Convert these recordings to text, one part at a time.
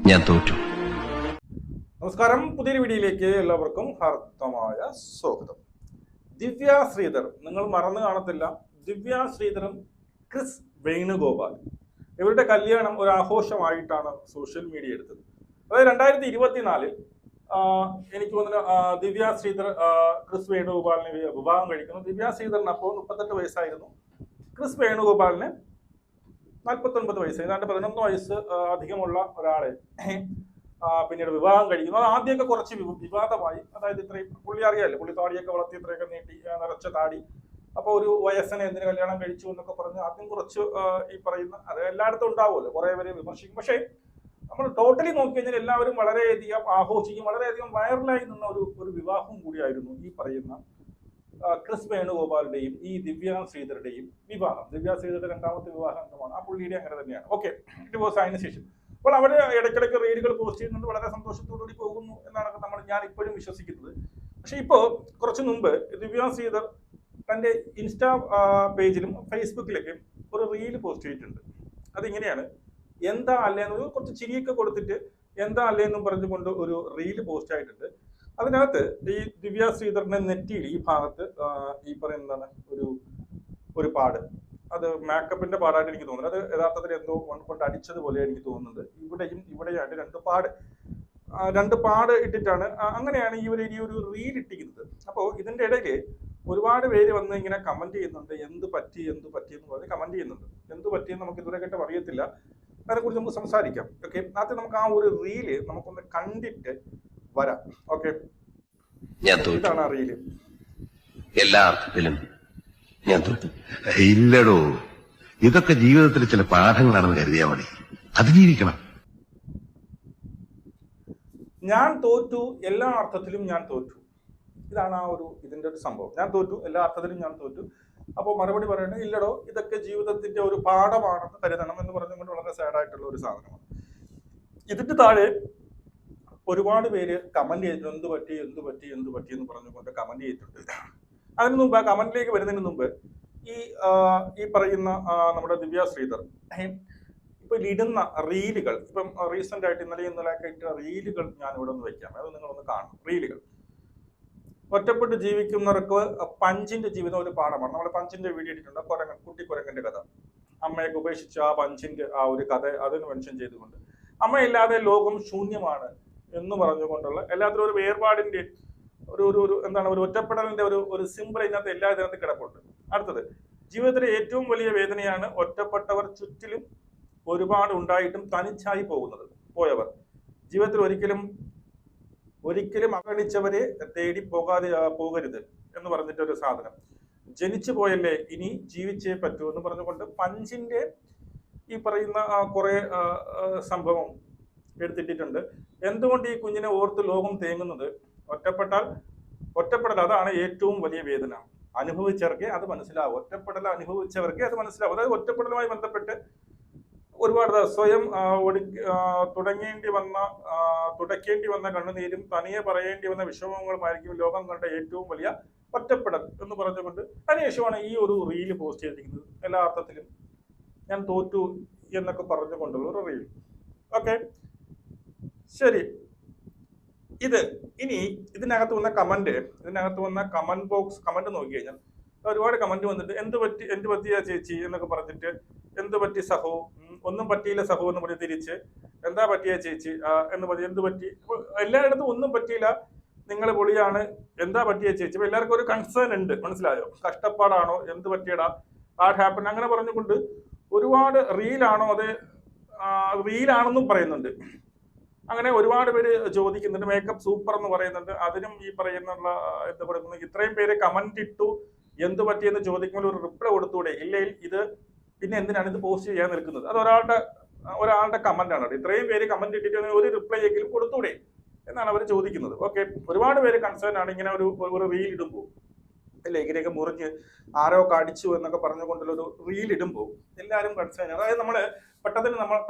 ഞാൻ തോറ്റു. നമസ്കാരം, പുതിയൊരു വീഡിയോയിലേക്ക് എല്ലാവർക്കും ഹാർദമായ സ്വാഗതം. ദിവ്യ ശ്രീധർ, നിങ്ങൾ മറന്നു കാണത്തില്ല, ദിവ്യ ശ്രീധറും ക്രിസ് വേണുഗോപാൽ ഇവരുടെ കല്യാണം ഒരു ആഘോഷമായിട്ടാണ് സോഷ്യൽ മീഡിയ എടുത്തത്. അതായത് 2024 എനിക്ക് തോന്നുന്നു ദിവ്യ ശ്രീധർ ക്രിസ് വേണുഗോപാലിനെ വിവാഹം കഴിക്കുന്നു. ദിവ്യ ശ്രീധറിന് അപ്പോൾ 38 വയസ്സായിരുന്നു, ക്രിസ് വേണുഗോപാലിന് 49 വയസ്സ്, ഏതാണ്ട് 11 വയസ്സ് അധികമുള്ള ഒരാളെ പിന്നീട് വിവാഹം കഴിക്കുന്നു. അത് ആദ്യമൊക്കെ കുറച്ച് വിവാദമായി. അതായത് ഇത്രയും പുള്ളി അറിയാമല്ലോ, പുള്ളി താടിയൊക്കെ വളർത്തി ഇത്രയൊക്കെ നീട്ടി നിറച്ച താടി, അപ്പോൾ ഒരു വയസ്സിനെ എന്തിനു കല്യാണം കഴിച്ചു എന്നൊക്കെ പറഞ്ഞ് ആദ്യം കുറച്ച് ഈ പറയുന്ന അത് എല്ലായിടത്തും ഉണ്ടാവുമല്ലോ, കുറേ പേര് വിമർശിക്കും. പക്ഷേ നമ്മൾ ടോട്ടലി നോക്കി കഴിഞ്ഞാൽ എല്ലാവരും വളരെയധികം ആഘോഷിക്കും, വളരെയധികം വൈറലായി നിന്ന ഒരു വിവാഹം കൂടിയായിരുന്നു ഈ പറയുന്ന ക്രിസ് വേണുഗോപാലിന്റെയും ഈ ദിവ്യ ശ്രീധറുടെയും വിവാഹം. ദിവ്യ ശ്രീധറുടെ രണ്ടാമത്തെ വിവാഹമാണ്, ആ പുള്ളിയുടെ അങ്ങനെ തന്നെയാണ്. ഓക്കെ, ഡിവോഴ്സ് ആയതിനു ശേഷം അപ്പോൾ അവര് ഇടയ്ക്കിടയ്ക്ക് റീലുകൾ പോസ്റ്റ് ചെയ്യുന്നുണ്ട്, വളരെ സന്തോഷത്തോടുകൂടി പോകുന്നു എന്നാണ് ഞാൻ ഇപ്പോഴും വിശ്വസിക്കുന്നത്. പക്ഷെ ഇപ്പോൾ കുറച്ച് മുമ്പ് ദിവ്യ ശ്രീധർ തന്റെ ഇൻസ്റ്റാ പേജിലും ഫേസ്ബുക്കിലേക്കും ഒരു റീല് പോസ്റ്റ് ചെയ്തിട്ടുണ്ട്. അതിങ്ങനെയാണ്, എന്താ അല്ലേന്ന് കുറച്ച് ചിരിയൊക്കെ കൊടുത്തിട്ട് എന്താ അല്ലേന്നും പറഞ്ഞുകൊണ്ട് ഒരു റീല് പോസ്റ്റ് ആയിട്ടുണ്ട്. അതിനകത്ത് ഈ ദിവ്യ ശ്രീധറിന്റെ നെറ്റിയിൽ ഈ ഭാഗത്ത് ഈ പറയുന്നതാണ് ഒരു പാട്, അത് മേക്കപ്പിന്റെ പാടായിട്ട് എനിക്ക് തോന്നുന്നത്. അത് യഥാർത്ഥത്തിൽ എന്തോ കൊണ്ട് അടിച്ചതുപോലെ എനിക്ക് തോന്നുന്നത്. ഇവിടെയായിട്ട് രണ്ട് പാട് ഇട്ടിട്ടാണ്, അങ്ങനെയാണ് ഈ ഒരു റീൽ ഇട്ടിരിക്കുന്നത്. അപ്പോൾ ഇതിന്റെ ഇടയിൽ ഒരുപാട് പേര് വന്ന് ഇങ്ങനെ കമന്റ് ചെയ്യുന്നുണ്ട്, എന്ത് പറ്റി എന്ന് പറഞ്ഞ് കമന്റ് ചെയ്യുന്നുണ്ട്. എന്ത് പറ്റിയെന്ന് നമുക്ക് ഇതുവരെ കേട്ട് അറിയത്തില്ല, അതിനെക്കുറിച്ച് നമുക്ക് സംസാരിക്കാം. ഓക്കെ, ആദ്യം നമുക്ക് ആ ഒരു റീല് നമുക്കൊന്ന് കണ്ടിട്ട് വരാം. ഓക്കെ, ഇതാണ് ആ റീല്. എല്ലാ അർത്ഥത്തിലും ഞാൻ തോറ്റു. ഇല്ലടോ, ഇതൊക്കെ ജീവിതത്തിൽ ചില പാഠങ്ങളാണെന്ന് കരുതിയാൽ മതി. അതിജീവിക്കണം. ഞാൻ തോറ്റു, എല്ലാ അർത്ഥത്തിലും ഞാൻ തോറ്റു. ഇതാണ് ഇതിന്റെ ഒരു സംഭവം. ഞാൻ തോറ്റു, എല്ലാ അർത്ഥത്തിലും ഞാൻ തോറ്റു. അപ്പോൾ മറുപടി പറയുന്നത്, ഇല്ലടോ, ഇതൊക്കെ ജീവിതത്തിന്റെ ഒരു പാഠമാണെന്ന് കരുതണം എന്ന് പറഞ്ഞുകൊണ്ട് വളരെ സാഡായിട്ടുള്ള ഒരു സാധനമാണ്. ഇതിന്റെ താഴെ ഒരുപാട് പേര് കമന്റ് ചെയ്തിട്ടുണ്ട്, എന്ത് പറ്റി എന്ന് പറഞ്ഞുകൊണ്ട് കമന്റ് ചെയ്തിട്ടുണ്ട്. അതിന് മുമ്പ്, ആ കമന്റിലേക്ക് വരുന്നതിന് മുമ്പ് ഈ പറയുന്ന നമ്മുടെ ദിവ്യ ശ്രീധർ ഇപ്പൊ ഇടുന്ന റീലുകൾ, ഇപ്പം റീസെന്റ് ആയിട്ട് ഇന്നലെയൊക്കെ ഇട്ട റീലുകൾ ഞാൻ ഇവിടെ ഒന്ന് വെക്കാം, അത് നിങ്ങളൊന്ന് കാണും. റീലുകൾ, ഒറ്റപ്പെട്ട് ജീവിക്കുന്നവർക്ക് പഞ്ചിന്റെ ജീവിതം ഒരു പാഠമാണ്. നമ്മൾ പഞ്ചിന്റെ വീഡിയോ ഇട്ടിട്ടുണ്ട്, കുട്ടിക്കുരങ്ങന്റെ കഥ. അമ്മയൊക്കെ ഉപേക്ഷിച്ച ആ പഞ്ചിന്റെ ആ ഒരു കഥ അതിന് മെൻഷൻ ചെയ്തുകൊണ്ട്, അമ്മയില്ലാതെ ലോകം ശൂന്യമാണ് എന്ന് പറഞ്ഞുകൊണ്ടുള്ള എല്ലാത്തിലും ഒരു വേർപാടിന്റെ ഒരു ഒറ്റപ്പെടലിന്റെ ഒരു സിമ്പിൾ ഇതിനകത്ത് എല്ലാ ഇതിനകത്ത് കിടപ്പുണ്ട്. അടുത്തത്, ജീവിതത്തിലെ ഏറ്റവും വലിയ വേദനയാണ് ഒറ്റപ്പെട്ടവർ ചുറ്റിലും ഒരുപാട് ഉണ്ടായിട്ടും തനിച്ചായി പോയവർ. ജീവിതത്തിൽ ഒരിക്കലും അവഗണിച്ചവരെ തേടി പോകരുത് എന്ന് പറഞ്ഞിട്ടൊരു സാധനം. ജനിച്ചു പോയല്ലേ, ഇനി ജീവിച്ചേ പറ്റൂ എന്ന് പറഞ്ഞുകൊണ്ട് പഞ്ചിന്റെ ഈ പറയുന്ന കുറെ സംഭവം എടുത്തിട്ടിട്ടുണ്ട്. എന്തുകൊണ്ട് ഈ കുഞ്ഞിനെ ഓർത്ത് ലോകം തേങ്ങുന്നത്? ഒറ്റപ്പെടൽ അതാണ് ഏറ്റവും വലിയ വേദന. അനുഭവിച്ചവർക്കേ അത് മനസ്സിലാവും. ഒറ്റപ്പെടൽ അനുഭവിച്ചവർക്കേ അത് മനസ്സിലാവും. അതായത് ഒറ്റപ്പെടലുമായി ബന്ധപ്പെട്ട് ഒരുപാട് സ്വയം തുടക്കേണ്ടി വന്ന കണ്ണുനീരും തനിയെ പറയേണ്ടി വന്ന വിഷമങ്ങളുമായിരിക്കും ലോകം കണ്ട ഏറ്റവും വലിയ ഒറ്റപ്പെടൽ എന്ന് പറഞ്ഞുകൊണ്ട് അതിനുശേഷമാണ് ഈ ഒരു റീല് പോസ്റ്റ് ചെയ്തിരിക്കുന്നത്. എല്ലാ അർത്ഥത്തിലും ഞാൻ തോറ്റു എന്നൊക്കെ പറഞ്ഞുകൊണ്ടുള്ള ഒരു റീൽ. ഓക്കെ, ശരി. ഇനി ഇതിനകത്ത് വന്ന കമന്റ് ബോക്സ് കമന്റ് നോക്കി കഴിഞ്ഞാൽ ഒരുപാട് കമന്റ് വന്നിട്ട്, എന്ത് പറ്റിയ ചേച്ചി എന്നൊക്കെ പറഞ്ഞിട്ട്, എന്ത് പറ്റി സഹോ, ഒന്നും പറ്റിയില്ല സഹോ എന്ന് പറഞ്ഞ് തിരിച്ച്, എന്താ പറ്റിയ ചേച്ചി എന്ന് പറഞ്ഞ്, എന്ത് പറ്റി, എല്ലായിടത്തും ഒന്നും പറ്റിയില്ല, നിങ്ങൾ പൊളിയാണ്, എന്താ പറ്റിയ ചേച്ചി. അപ്പൊ എല്ലാവർക്കും ഒരു കൺസേൺ ഉണ്ട്, മനസ്സിലായോ? കഷ്ടപ്പാടാണോ, എന്ത് പറ്റിയടാ, വാട്ട് ഹാപ്പൻ, അങ്ങനെ പറഞ്ഞുകൊണ്ട് ഒരുപാട് റീലാണോ, അത് റീലാണെന്നും പറയുന്നുണ്ട്. അങ്ങനെ ഒരുപാട് പേര് ചോദിക്കുന്നുണ്ട്. മേക്കപ്പ് സൂപ്പർ എന്ന് പറയുന്നുണ്ട്. അതിനും ഈ പറയുന്നുള്ള എന്താ പറയുന്നത്, ഇത്രയും പേര് കമന്റ് ഇട്ടു, എന്ത് പറ്റിയെന്ന് ചോദിക്കുമ്പോൾ ഒരു റിപ്ലൈ കൊടുത്തൂടെ? ഇല്ലെങ്കിൽ ഇത് പിന്നെ എന്തിനാണ് ഇത് പോസ്റ്റ് ചെയ്യാൻ നിൽക്കുന്നത്? അത് ഒരാളുടെ കമന്റ് ആണ്. ഇത്രയും പേര് കമന്റ് ഇട്ടിട്ട് ഒരു റിപ്ലൈ എങ്കിലും കൊടുത്തൂടെ എന്നാണ് അവർ ചോദിക്കുന്നത്. ഓക്കെ, ഒരുപാട് പേര് കൺസേൺ ആണ് ഇങ്ങനെ ഒരു റീൽ ഇടുമ്പോൾ, അല്ലെ, ഇങ്ങനെയൊക്കെ മുറിഞ്ഞ് ആരോ കടിച്ചു എന്നൊക്കെ പറഞ്ഞുകൊണ്ടുള്ള ഒരു റീൽ ഇടുമ്പോൾ എല്ലാവരും കൺസേൺ. അതായത് പെട്ടെന്ന്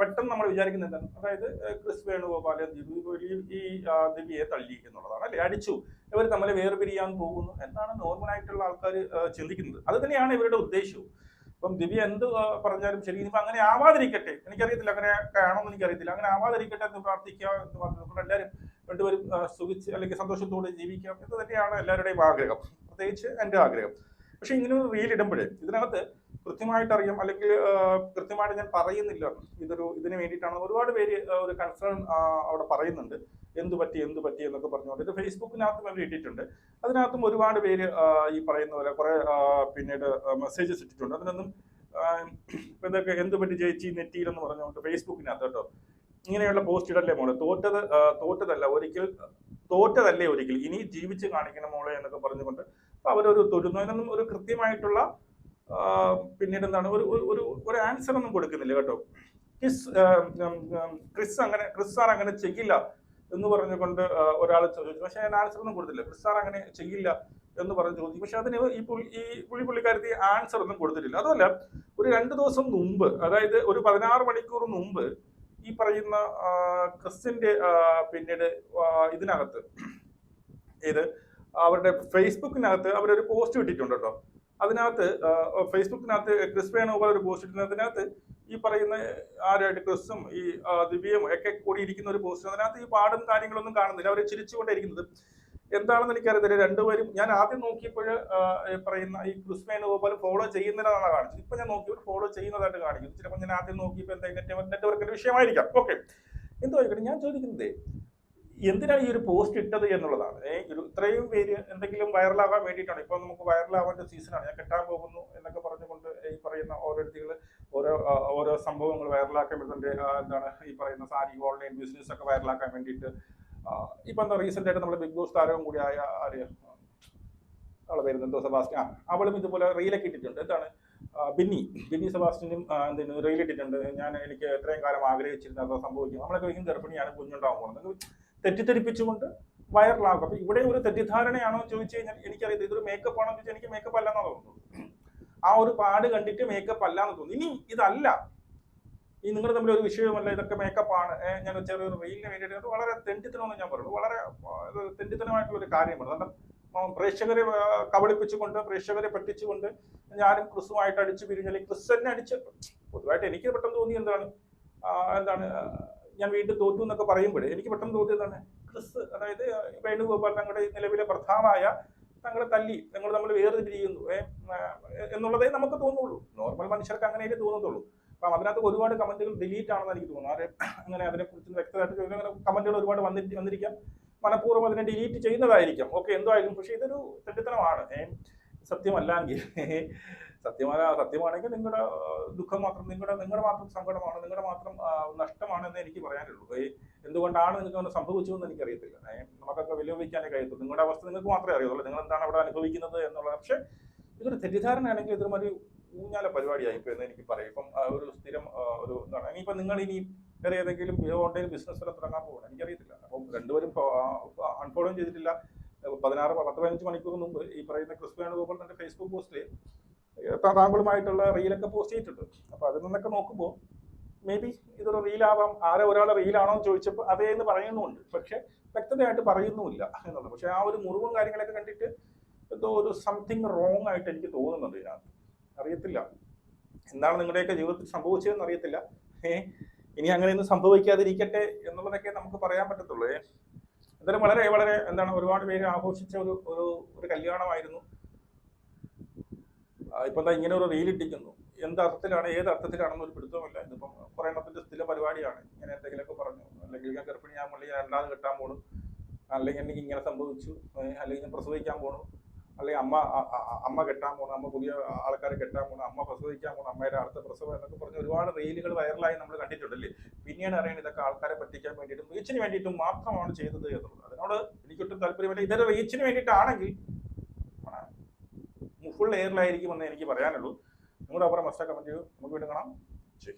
നമ്മൾ വിചാരിക്കുന്നത് എന്താണ്? അതായത് ക്രിസ് വേണുഗോപാൽ ഈ ദിവ്യയെ തള്ളി എന്നുള്ളതാണ്, അല്ലെ, അടിച്ചു, ഇവർ തമ്മിൽ വേർപിരിയാൻ പോകുന്നു എന്നാണ് നോർമൽ ആയിട്ടുള്ള ആൾക്കാർ ചിന്തിക്കുന്നത്. അത് തന്നെയാണ് ഇവരുടെ ഉദ്ദേശവും. അപ്പം ദിവ്യ എന്ത് പറഞ്ഞാലും ശരി, ഇനിയിപ്പോൾ അങ്ങനെ ആവാതിരിക്കട്ടെ, എനിക്കറിയത്തില്ല അങ്ങനെ ആണോന്ന് എനിക്കറിയത്തില്ല, അങ്ങനെ ആവാതിരിക്കട്ടെ എന്ന് പ്രാർത്ഥിക്കുക എന്ന് പറഞ്ഞു. നമ്മൾ എല്ലാവരും രണ്ടുപേരും സുഖിച്ച് അല്ലെങ്കിൽ സന്തോഷത്തോടെ ജീവിക്കാം എന്ന് തന്നെയാണ് എല്ലാവരുടെയും ആഗ്രഹം, പ്രത്യേകിച്ച് എൻ്റെ ആഗ്രഹം. പക്ഷെ ഇങ്ങനെ ഒരു റീൽ ഇടുമ്പോഴേ ഇതിനകത്ത് കൃത്യമായിട്ട് അറിയാം, അല്ലെങ്കിൽ കൃത്യമായിട്ട് ഞാൻ പറയുന്നില്ല ഇതിന് വേണ്ടിയിട്ടാണ്. ഒരുപാട് പേര് ഒരു കൺസേൺ അവിടെ പറയുന്നുണ്ട്, എന്ത് പറ്റി എന്നൊക്കെ പറഞ്ഞുകൊണ്ട്. ഇത് ഫേസ്ബുക്കിനകത്തും അവർ ഇട്ടിട്ടുണ്ട്. അതിനകത്തും ഒരുപാട് പേര് ഈ പറയുന്ന പോലെ കുറെ പിന്നീട് മെസ്സേജസ് ഇട്ടിട്ടുണ്ട്. അതിനൊന്നും ഇതൊക്കെ എന്ത് പറ്റി ചേച്ചി നെറ്റിയിലെന്ന് പറഞ്ഞുകൊണ്ട് ഫേസ്ബുക്കിനകത്ത് കേട്ടോ ഇങ്ങനെയുള്ള പോസ്റ്റ് ഇടല്ലേ മോളെ, തോറ്റതല്ലേ ഒരിക്കൽ ഇനി ജീവിച്ച് കാണിക്കണം മോളെ എന്നൊക്കെ പറഞ്ഞുകൊണ്ട് അവരൊരു തൊഴുന്നു. അതിനൊന്നും ഒരു കൃത്യമായിട്ടുള്ള പിന്നീട് എന്താണ് ഒരു ആൻസർ ഒന്നും കൊടുക്കുന്നില്ല കേട്ടോ. ക്രിസ് സാർ അങ്ങനെ ചെയ്യില്ല എന്ന് പറഞ്ഞുകൊണ്ട് ഒരാൾ ചോദിച്ചു. പക്ഷെ ഞാൻ ആൻസർ ഒന്നും കൊടുത്തില്ല. ക്രിസ് സാർ അങ്ങനെ ചെയ്യില്ല എന്ന് പറഞ്ഞ് ചോദിച്ചു. പക്ഷെ അതിന് ഈ പുള്ളിക്കാരത്തി ആൻസർ ഒന്നും കൊടുത്തിട്ടില്ല. അതുമല്ല, ഒരു 2 ദിവസം മുമ്പ്, അതായത് ഒരു 16 മണിക്കൂർ മുമ്പ് ഈ പറയുന്ന ക്രിസിന്റെ പിന്നീട് ഇതിനകത്ത് അവരുടെ ഫേസ്ബുക്കിനകത്ത് അവരൊരു പോസ്റ്റ് ഇട്ടിട്ടുണ്ട് കേട്ടോ. അതിനകത്ത് ഫേസ്ബുക്കിനകത്ത് ക്രിസ് വേണുഗോപാൽ ഒരു പോസ്റ്റ് ഇട്ടിട്ടുണ്ട്. അതിനകത്ത് ഈ പറയുന്ന ആരായിട്ട് ക്രിസും ഈ ദിവ്യയും ഒക്കെ കൂടി ഇരിക്കുന്ന ഒരു പോസ്റ്റ്. അതിനകത്ത് ഈ പാടും കാര്യങ്ങളൊന്നും കാണുന്നില്ല, അവർ ചിരിച്ചുകൊണ്ടിരിക്കുന്നത്. എന്താണെന്ന് എനിക്കറിയത്തില്ല. രണ്ടുപേരും ഞാൻ ആദ്യം നോക്കിയപ്പോൾ പറയുന്ന ഈ ക്രിസ് വേണുഗോപാൽ ഫോളോ ചെയ്യുന്നതാണ് കാണിച്ചത്. ഇപ്പൊ ഞാൻ നോക്കിയപ്പോൾ ഫോളോ ചെയ്യുന്നതായിട്ട് കാണിക്കുന്നു. ചിലപ്പോൾ ഞാൻ ആദ്യം നോക്കിയപ്പോൾ എന്താ നെറ്റ്വർക്കിന്റെ വിഷയമായിരിക്കാം. ഓക്കെ, എന്തോ ആയിക്കോട്ടെ. ഞാൻ ചോദിക്കുന്നത് എന്തിനാണ് ഈ ഒരു പോസ്റ്റ് ഇട്ടത് എന്നുള്ളതാണ്. ഇത്രയും പേര് എന്തെങ്കിലും വൈറലാകാൻ വേണ്ടിയിട്ടാണ്. ഇപ്പൊ നമുക്ക് വൈറലാവേണ്ട സീസണാണ്. ഞാൻ കെട്ടാൻ പോകുന്നു എന്നൊക്കെ പറഞ്ഞുകൊണ്ട് ഈ പറയുന്ന ഓരോരുത്തർ ഓരോ സംഭവങ്ങൾ വൈറലാക്കാൻ പറ്റുന്നുണ്ട്. എന്താണ് ഈ പറയുന്ന സാരി ഓൺലൈൻ ബിസിനസ് ഒക്കെ വൈറലാക്കാൻ വേണ്ടിയിട്ട് ഇപ്പൊ എന്താ റീസെന്റ് ആയിട്ട് നമ്മുടെ ബിഗ് ബോസ് താരവും കൂടിയായ അവളെ പേര് എന്തോ സെബാസ്റ്റ്യൻ, അവളും ഇതുപോലെ റീലൊക്കെ ഇട്ടിട്ടുണ്ട്. എന്താണ് ബിന്നി സെബാസ്റ്റ്യനും എന്തിനു റീലിട്ടിട്ടുണ്ട്. എനിക്ക് എത്രയും കാലം ആഗ്രഹിച്ചിരുന്ന അത് സംഭവിക്കും, നമ്മളൊക്കെ ഗർഭിണിയാണ്, കുഞ്ഞുണ്ടാവാൻ പോകുന്നത് തെറ്റിദ്ധരിപ്പിച്ചുകൊണ്ട് വൈറലാകും. അപ്പൊ ഇവിടെ ഒരു തെറ്റിദ്ധാരണയാണോ എന്ന് ചോദിച്ചു കഴിഞ്ഞാൽ എനിക്കറിയാം. ഇതൊരു മേക്കപ്പ് ആണോ എന്ന് ചോദിച്ചാൽ എനിക്ക് മേക്കപ്പ് അല്ലെന്നാ തോന്നുന്നു. ആ ഒരു പാട് കണ്ടിട്ട് മേക്കപ്പ് അല്ലാന്ന് തോന്നുന്നു. ഇനി ഇതല്ല, ഈ നിങ്ങൾ തമ്മിൽ ഒരു വിഷയവുമല്ല, ഇതൊക്കെ മേക്കപ്പാണ്. ഞാൻ ചെറിയൊരു റീലിന് വേണ്ടിയിട്ട് വളരെ തെണ്ടിത്തനമെന്ന് ഞാൻ പറയുള്ളൂ. വളരെ തെണ്ടിത്തനമായിട്ടുള്ള ഒരു കാര്യമാണ്. കാരണം പ്രേക്ഷകരെ കബളിപ്പിച്ചുകൊണ്ട്, പ്രേക്ഷകരെ പറ്റിച്ചുകൊണ്ട് ഞാനും ക്രിസുമായിട്ട് അടിച്ചു പിരിഞ്ഞു, അല്ലെങ്കിൽ ക്രിസ് തന്നെ അടിച്ച് പൊതുവായിട്ട് എനിക്ക് പെട്ടെന്ന് തോന്നി എന്താണ് ഞാൻ വീണ്ടും തോറ്റു എന്നൊക്കെ പറയുമ്പോഴേ എനിക്ക് പെട്ടെന്ന് തോന്നിയതാണ് ക്രിസ്, അതായത് വേണുഗോപാൽ തങ്ങളുടെ നിലവിലെ ഭർത്താവായ തങ്ങളെ തല്ലി, ഞങ്ങൾ നമ്മൾ വേർതിരിയുന്നു എന്നുള്ളതേ നമുക്ക് തോന്നുള്ളൂ. നോർമൽ മനുഷ്യർക്ക് അങ്ങനെയേ തോന്നുന്നുള്ളൂ. അപ്പം അതിനകത്ത് ഒരുപാട് കമന്റുകൾ ഡിലീറ്റ് ആണെന്ന് എനിക്ക് തോന്നുന്നു. ആരെ അങ്ങനെ അതിനെക്കുറിച്ച് വ്യക്തമായിട്ട് ചോദിക്കാൻ കമന്റുകൾ ഒരുപാട് വന്നിരിക്കാം. മനഃപൂർവ്വം അതിനെ ഡിലീറ്റ് ചെയ്യുന്നതായിരിക്കാം. ഓക്കെ, എന്തോ ആയാലും. പക്ഷെ ഇതൊരു തെറ്റിത്തരമാണ്. സത്യമല്ലെങ്കിൽ സത്യമാണെങ്കിൽ നിങ്ങളുടെ ദുഃഖം മാത്രം, നിങ്ങളുടെ മാത്രം സങ്കടമാണ്, നിങ്ങളുടെ മാത്രം നഷ്ടമാണെന്ന് എനിക്ക് പറയാനുള്ളൂ. എന്തുകൊണ്ടാണ് നിങ്ങൾക്ക് അങ്ങനെ സംഭവിച്ചതെന്ന് എനിക്കറിയത്തില്ല. നമുക്കൊക്കെ വിലപിക്കാനേ കഴിയത്തുള്ളൂ. നിങ്ങളുടെ അവസ്ഥ നിങ്ങൾക്ക് മാത്രമേ അറിയത്തുള്ളൂ, നിങ്ങൾ എന്താണ് അവിടെ അനുഭവിക്കുന്നത് എന്നുള്ളത്. പക്ഷെ ഇതൊരു തെറ്റിദ്ധാരണയാണെങ്കിൽ ഇതൊരു ഊഞ്ഞാല പരിപാടിയായിപ്പോ എന്ന് എനിക്ക് പറയും. ഇപ്പം ഒരു സ്ഥിരം ഒരു എന്താണ്, ഇനിയിപ്പോൾ നിങ്ങൾ ഇനി വേറെ ഏതെങ്കിലും ഓൺലൈൻ ബിസിനസ് വരെ തുടങ്ങാൻ പോകണം, എനിക്കറിയത്തില്ല. അപ്പം രണ്ടുപേരും അൺഫോളോ ചെയ്തിട്ടില്ല. 15 മണിക്കൂർ മുമ്പ് ഈ പറയുന്ന ക്രിസ് വേണുഗോപാൽ തന്റെ ഫേസ്ബുക്ക് പോസ്റ്റിൽ താങ്കളുമായിട്ടുള്ള റീലൊക്കെ പോസ്റ്റ് ചെയ്തിട്ടുണ്ട്. അപ്പൊ അതിൽ നിന്നൊക്കെ നോക്കുമ്പോൾ മേ ബി ഇതൊരു റീലാവാം. ഒരാളെ റീലാണോ എന്ന് ചോദിച്ചപ്പോൾ അതേ എന്ന് പറയുന്നുമുണ്ട്, പക്ഷെ വ്യക്തതയായിട്ട് പറയുന്നുമില്ല എന്നുള്ളത്. പക്ഷെ ആ ഒരു മുറിവും കാര്യങ്ങളൊക്കെ കണ്ടിട്ട് എന്തോ ഒരു സംതിങ് റോങ് ആയിട്ട് എനിക്ക് തോന്നുന്നുണ്ട് ഇതിനകത്ത്. അറിയത്തില്ല എന്താണ് നിങ്ങളുടെയൊക്കെ ജീവിതത്തിൽ സംഭവിച്ചതെന്ന് അറിയത്തില്ല. ഇനി അങ്ങനെയൊന്നും സംഭവിക്കാതിരിക്കട്ടെ എന്നുള്ളതൊക്കെ നമുക്ക് പറയാൻ പറ്റത്തുള്ളൂ. എന്തായാലും വളരെ വളരെ എന്താണ് ഒരുപാട് പേര് ആഘോഷിച്ച ഒരു കല്യാണമായിരുന്നു. ഇപ്പൊ എന്താ ഇങ്ങനെ ഒരു റീലിട്ടിരിക്കുന്നു, എന്തർത്ഥത്തിലാണ് ഏത് അർത്ഥത്തിലാണെന്ന് ഒരു പിടുത്തവുമില്ല. ഇതിപ്പം കുറെ എണ്ണത്തിന്റെ സ്ഥിര പരിപാടിയാണ്. ഇങ്ങനെ എന്തെങ്കിലുമൊക്കെ പറഞ്ഞു, അല്ലെങ്കിൽ ഞാൻ ഗർഭിണിയാൻ പുള്ളി ഞാൻ 2ാമത് കെട്ടാൻ പോണു, അല്ലെങ്കിൽ എനിക്ക് ഇങ്ങനെ സംഭവിച്ചു, അല്ലെങ്കിൽ ഞാൻ പ്രസവിക്കാൻ പോണു, അല്ലെങ്കിൽ അമ്മ കെട്ടാൻ പോണു, അമ്മ പുതിയ ആൾക്കാരെ കെട്ടാൻ പോണു, അമ്മ പ്രസവിക്കാൻ പോണു, അമ്മയുടെ അടുത്ത പ്രസവം എന്നൊക്കെ പറഞ്ഞ് ഒരുപാട് റീലുകൾ വൈറലായി നമ്മൾ കണ്ടിട്ടുണ്ടല്ലേ. പിന്നീട് അറിയണം ഇതൊക്കെ ആൾക്കാരെ പറ്റിക്കാൻ വേണ്ടിയിട്ടും റീച്ചിന് വേണ്ടിയിട്ടും മാത്രമാണ് ചെയ്തത് എന്നുള്ളത്. അതിനോട് എനിക്കൊട്ടും താല്പര്യമില്ല. ഇതൊരു റീച്ചിന് വേണ്ടിയിട്ടാണെങ്കിൽ ഫുൾ എയറിലായിരിക്കുമെന്ന് എനിക്ക് പറയാനുള്ളൂ. നിങ്ങളുടെ അപ്പുറം മസ്റ്റാ കമന്റ് ചെയ്യൂ. നമുക്ക് വീണ്ടും കാണാം. ശരി.